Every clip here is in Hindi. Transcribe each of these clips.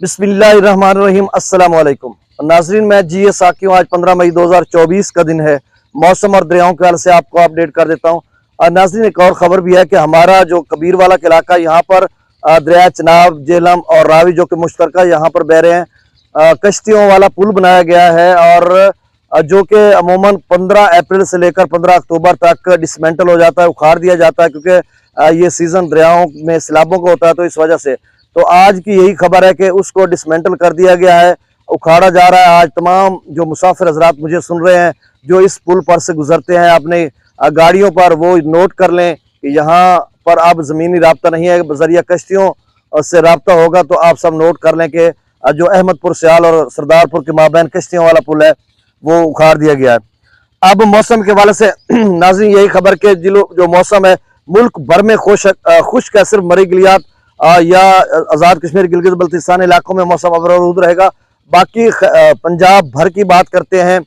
बिस्मिल्लाहिर्रहमानिर्रहीम। अस्सलाम वालेकुम नाजरीन, मैं जी साकी हूँ। आज 15 मई 2024 का दिन है। मौसम और दरियाओं के हाल से आपको अपडेट कर देता हूँ। और नाजरीन, एक और ख़बर भी है कि हमारा जो कबीर वाला इलाका, यहाँ पर दरिया चनाब, जेहलम और रावी जो कि मुश्तरका यहाँ पर बह रहे हैं। कश्तियों वाला पुल बनाया गया है और जो कि अमूमन 15 अप्रैल से लेकर 15 अक्टूबर तक डिसमेंटल हो जाता है, उखाड़ दिया जाता है, क्योंकि ये सीज़न दरियाओं में सैलाबों का होता है। तो इस वजह से तो आज की यही खबर है कि उसको डिसमेंटल कर दिया गया है, उखाड़ा जा रहा है। आज तमाम जो मुसाफिर हजरात मुझे सुन रहे हैं, जो इस पुल पर से गुजरते हैं अपने गाड़ियों पर, वो नोट कर लें कि यहाँ पर अब ज़मीनी राब्ता नहीं है, बजरिया कश्तियों से राब्ता होगा। तो आप सब नोट कर लें कि जो अहमदपुर सियाल और सरदारपुर के माबैन कश्तियों वाला पुल है, वो उखाड़ दिया गया है। अब मौसम के हवाले से नाज़रीन यही खबर के जो मौसम है मुल्क भर में खुश्क है। सिर्फ मरी गिलियात या आज़ाद कश्मीर गिलगित बल्तिस्तान इलाकों में मौसम अवरूद रहेगा। बाकी पंजाब भर की बात करते हैं,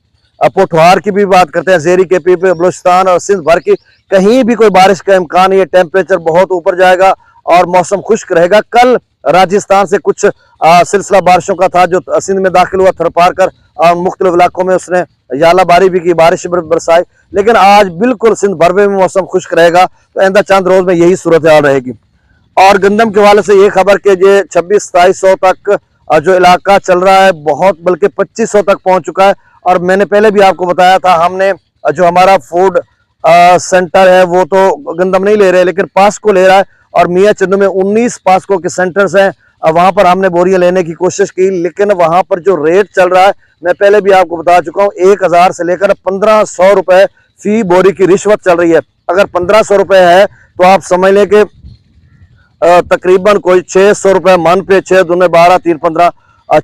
पोठवार की भी बात करते हैं, ज़ेरी के पी बलूचिस्तान और सिंध भर की कहीं भी कोई बारिश का इम्कान नहीं है। टेम्परेचर बहुत ऊपर जाएगा और मौसम खुश्क रहेगा। कल राजस्थान से कुछ सिलसिला बारिशों का था जो सिंध में दाखिल हुआ, थरपार कर मुख्तलिफ इलाकों में उसने यालाबारी भी की, बारिश बरसाई। लेकिन आज बिल्कुल सिंध भर में मौसम खुश्क रहेगा। तो आइंदा चंद रोज में यही सूरत हाल रहेगी। और गंदम के हवाले से ये खबर के जो 26-2700 तक जो इलाका चल रहा है, बहुत बल्कि 2500 तक पहुंच चुका है। और मैंने पहले भी आपको बताया था, हमने जो हमारा फूड सेंटर है वो तो गंदम नहीं ले रहे, लेकिन पास्को ले रहा है। और मियाँ चंदू में 19 पास्को के सेंटर्स हैं, वहाँ पर हमने बोरियां लेने की कोशिश की, लेकिन वहाँ पर जो रेट चल रहा है, मैं पहले भी आपको बता चुका हूँ, 1000 से लेकर 1500 रुपये फी बोरी की रिश्वत चल रही है। अगर 1500 रुपये है तो आप समझ लें कि तकरीबन कोई 600 रुपये मन पे, 6 दूने 12, 3 15,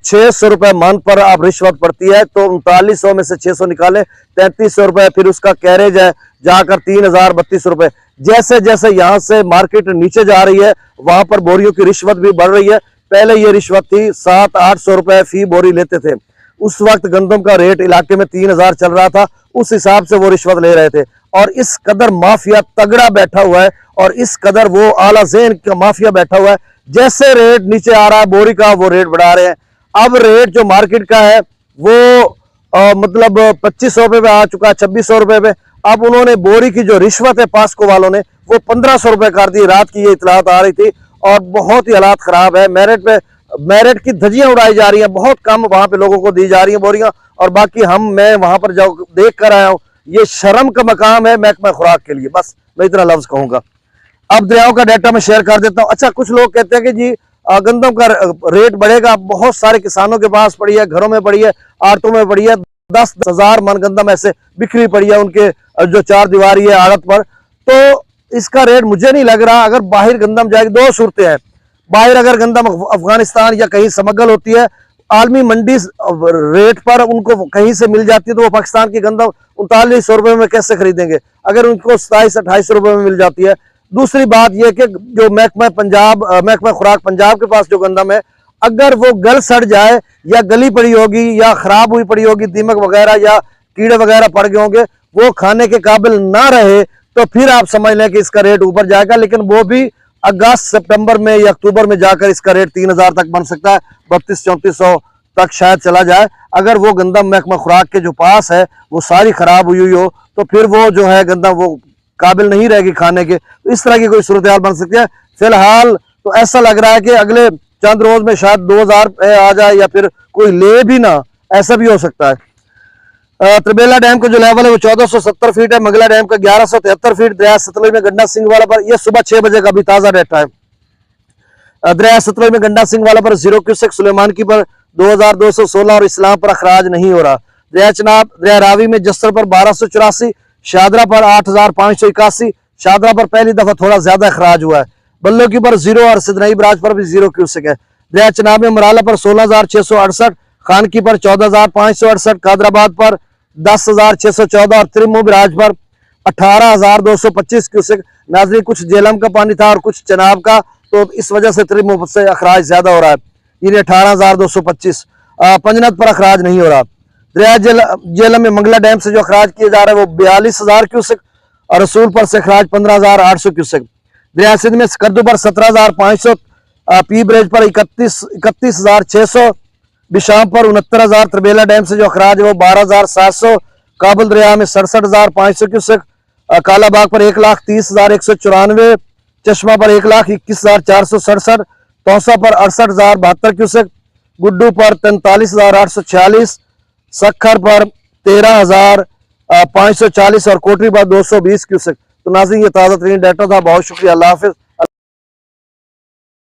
600 रुपये मन पर आप रिश्वत पड़ती है। तो 3900 में से 600 निकाले, 3300 रुपये। फिर उसका कैरेज है जाकर 3032 रुपये। जैसे जैसे यहाँ से मार्केट नीचे जा रही है, वहां पर बोरियों की रिश्वत भी बढ़ रही है। पहले ये रिश्वत थी 700-800 रुपये फी बोरी लेते थे। उस वक्त गंदम का रेट इलाके में 3000 चल रहा था, उस हिसाब से वो रिश्वत ले रहे थे। और इस कदर माफिया तगड़ा बैठा हुआ है और इस कदर वो आला ज़ेन का माफिया बैठा हुआ है, जैसे रेट नीचे आ रहा है बोरी का, वो रेट बढ़ा रहे हैं। अब रेट जो मार्केट का है वो मतलब 2500 रुपये पे आ चुका है, 2600 रुपये पे। अब उन्होंने बोरी की जो रिश्वत है पास्को वालों ने, वो 1500 रुपये कर दी। रात की ये इतलात आ रही थी और बहुत ही हालात खराब है। मेरिट की धज्जियां उड़ाई जा रही हैं, बहुत कम वहां पे लोगों को दी जा रही है बोरियां। और बाकी मैं वहां पर जाओ देख कर आया हूँ, ये शर्म का मकाम है महकमा खुराक के लिए। बस मैं इतना लफ्ज कहूंगा। अब दरियाओं का डाटा मैं शेयर कर देता हूँ। अच्छा, कुछ लोग कहते हैं कि जी गंदम का रेट बढ़ेगा। बहुत सारे किसानों के पास पड़ी है, घरों में पड़ी है, आड़तों में पड़ी है। 10,000 मन गंदम ऐसे बिखरी पड़ी है उनके जो 4 दीवारी है आड़त पर। तो इसका रेट मुझे नहीं लग रहा। अगर बाहर गंदम जाएगी, दो सूरतें हैं। बाहर अगर गंदम अफगानिस्तान या कहीं स्मगल होती है, आलमी मंडी रेट पर उनको कहीं से मिल जाती है, तो वो पाकिस्तान की गंदम 3900 रुपये में कैसे खरीदेंगे अगर उनको 27-28 रुपये में मिल जाती है। दूसरी बात यह कि जो महकमा खुराक पंजाब के पास जो गंदम है, अगर वो गल सड़ जाए या गली पड़ी होगी या खराब हुई पड़ी होगी, दीमक वगैरह या कीड़े वगैरह पड़ गए होंगे, वो खाने के काबिल ना रहे, तो फिर आप समझ लें कि इसका रेट ऊपर जाएगा। लेकिन वो भी अगस्त सितंबर में या अक्टूबर में जाकर इसका रेट 3000 तक बन सकता है, 3200-3400 तक शायद चला जाए। अगर वो गंदम महकमा खुराक के जो पास है वो सारी खराब हुई हो, तो फिर वो जो है गंदम वो काबिल नहीं रहेगी खाने के। तो इस तरह की कोई सूरत हाल बन सकती है। फिलहाल तो ऐसा लग रहा है कि अगले चंद रोज में शायद 2000 आ जाए या फिर कोई ले भी ना, ऐसा भी हो सकता है। त्रिबेला डैम का जो लेवल है वो 1470 फीट है। मंगला डैम का 1173 फीट। दरिया सतलुज में गंडा सिंह वाला पर, यह सुबह 6 बजे का भी ताजा डाटा है। दरिया सतलुज में गंडा सिंह वाला पर 0 क्यूसेक, सुलेमान की पर 2216 और इस्लाम पर अखराज नहीं हो रहा। दरिया चनाब, दरिया रावी में जस्सर पर 1284, शादरा पर 8581, शादरा पर पहली दफा थोड़ा ज्यादा अखराज हुआ है। बल्लो की पर 0 और सिदनई बराज पर भी 0 क्यूसेक है। दरिया चनाब में मराला पर 16668, खान की पर 14568, कादराबाद पर 10614 और त्रिमो बराज पर 18225 क्यूसेक। नाजरीन, कुछ जेलम का पानी था और कुछ चनाब का, तो इस वजह से त्रिमो से अखराज ज्यादा हो रहा है, यानी 18225। पंजनत पर अखराज नहीं हो रहा। दरिया जेलम में मंगला डैम से जो अखराज किया जा रहा है वो 42000 क्यूसेक और रसूल पर से अखराज 15800 क्यूसेक। दरिया सिंध में स्कर्दू पर 17500, पी ब्रिज पर 31,600, बिशाम पर 69,000, त्रिबेला डैम से जो अखराज है वो 12,700, काबुल दरिया में 67,500 क्यूसेक, कालाबाग पर 1,30,194, चश्मा पर 1,21,467, तौसा पर 68,072 क्यूसेक, गुड्डू पर 43,846, सखर पर 13,540 और कोटरी पर 220 क्यूसेक। तो नाज़रीन ये ताज़ा तरीन डाटा था। बहुत शुक्रिया, अल्लाह हाफिज़।